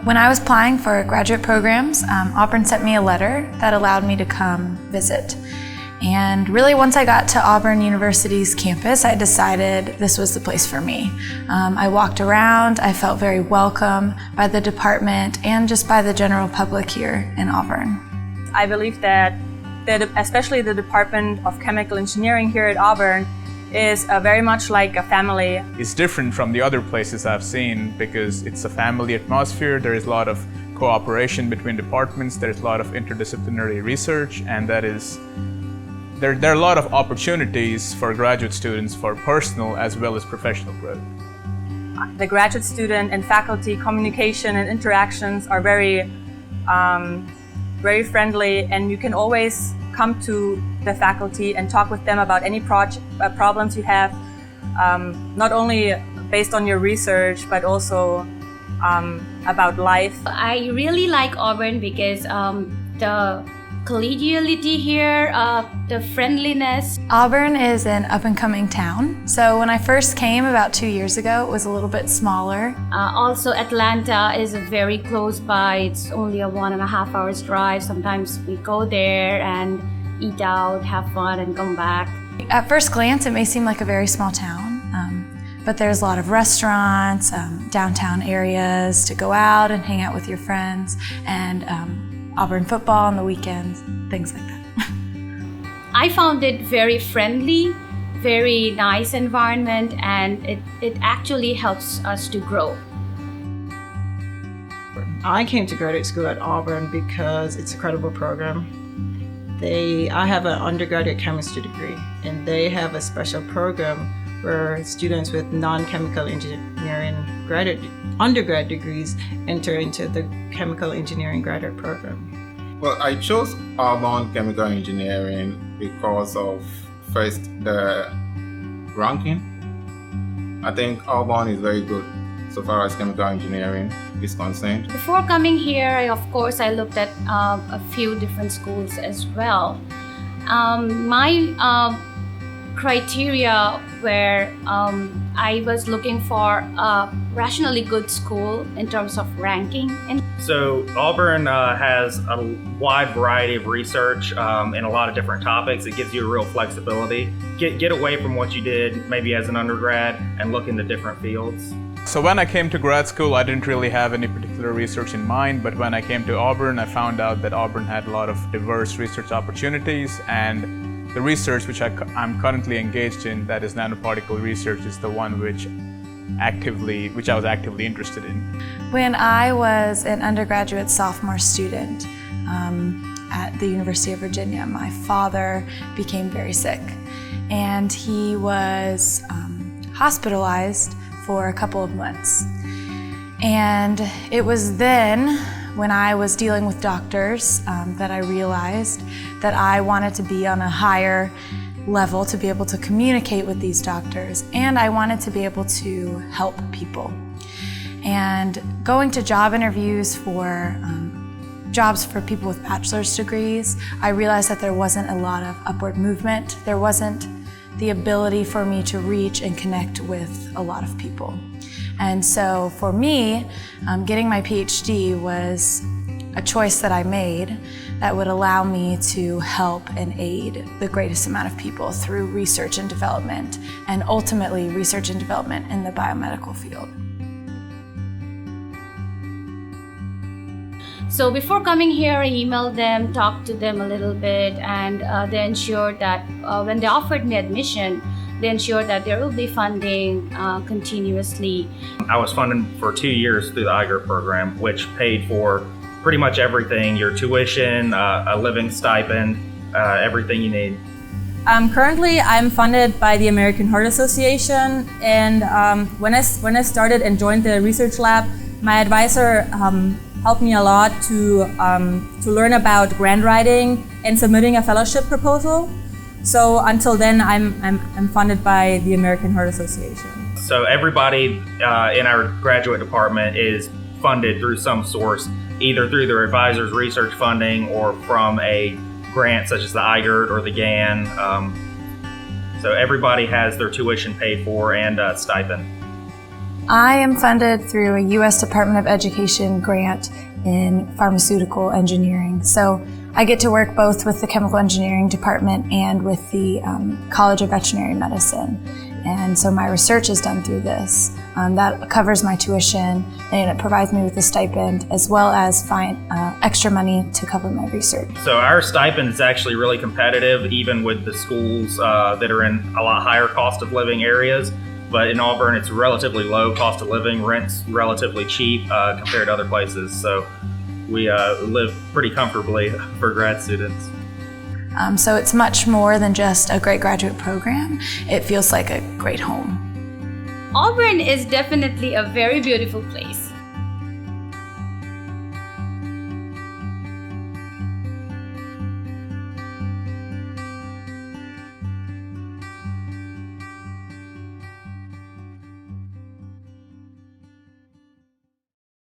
When I was applying for graduate programs, Auburn sent me a letter that allowed me to come visit. And really, once I got to Auburn University's campus, I decided this was the place for me. I walked around, I felt very welcome by the department and just by the general public here in Auburn. I believe that especially the Department of Chemical Engineering here at Auburn is very much like a family. It's different from the other places I've seen because it's a family atmosphere. There is a lot of cooperation between departments. There's a lot of interdisciplinary research, and there are a lot of opportunities for graduate students for personal as well as professional growth. The graduate student and faculty communication and interactions are very friendly, and you can always come to the faculty and talk with them about any problems you have, not only based on your research, but also about life. I really like Auburn because the collegiality here, the friendliness. Auburn is an up-and-coming town. So when I first came about 2 years ago, it was a little bit smaller. Also, Atlanta is very close by. It's only a 1.5 hours drive. Sometimes we go there and eat out, have fun, and come back. At first glance, it may seem like a very small town, but there's a lot of restaurants, downtown areas to go out and hang out with your friends, and Auburn football on the weekends, things like that. I found it very friendly, very nice environment, and it actually helps us to grow. I came to graduate school at Auburn because it's a credible program. I have an undergraduate chemistry degree, and they have a special program where students with non-chemical engineering undergrad degrees enter into the chemical engineering graduate program. Well, I chose Auburn Chemical Engineering because of, first, the ranking. I think Auburn is very good so far as chemical engineering is concerned. Before coming here, I looked at a few different schools as well. My criteria were I was looking for a rationally good school in terms of ranking. So Auburn has a wide variety of research in a lot of different topics. It gives you a real flexibility. Get away from what you did maybe as an undergrad and look into different fields. So when I came to grad school, I didn't really have any particular research in mind, but when I came to Auburn, I found out that Auburn had a lot of diverse research opportunities, and the research which I'm currently engaged in, that is nanoparticle research, is the one which I was actively interested in. When I was an undergraduate sophomore student at the University of Virginia, my father became very sick, and he was hospitalized for a couple of months. And it was then, when I was dealing with doctors, that I realized that I wanted to be on a higher level to be able to communicate with these doctors, and I wanted to be able to help people. And going to job interviews for jobs for people with bachelor's degrees, I realized that there wasn't a lot of upward movement. There wasn't the ability for me to reach and connect with a lot of people. And so for me, getting my PhD was a choice that I made that would allow me to help and aid the greatest amount of people through research and development, and ultimately research and development in the biomedical field. So before coming here, I emailed them, talked to them a little bit, and they ensured that when they offered me admission, they ensured that there will be funding continuously. I was funded for 2 years through the IGER program, which paid for pretty much everything, your tuition, a living stipend, everything you need. Currently, I'm funded by the American Heart Association, and when I started and joined the research lab, my advisor helped me a lot to learn about grant writing and submitting a fellowship proposal. So until then, I'm funded by the American Heart Association. So everybody in our graduate department is funded through some source, either through their advisor's research funding or from a grant such as the IGERT or the GAN. So everybody has their tuition paid for and a stipend. I am funded through a U.S. Department of Education grant in pharmaceutical engineering. So I get to work both with the chemical engineering department and with the College of Veterinary Medicine. And so my research is done through this. That covers my tuition, and it provides me with a stipend as well as extra money to cover my research. So our stipend is actually really competitive, even with the schools that are in a lot higher cost of living areas. But in Auburn, it's relatively low cost of living. Rent's relatively cheap compared to other places. So we live pretty comfortably for grad students. So it's much more than just a great graduate program. It feels like a great home. Auburn is definitely a very beautiful place.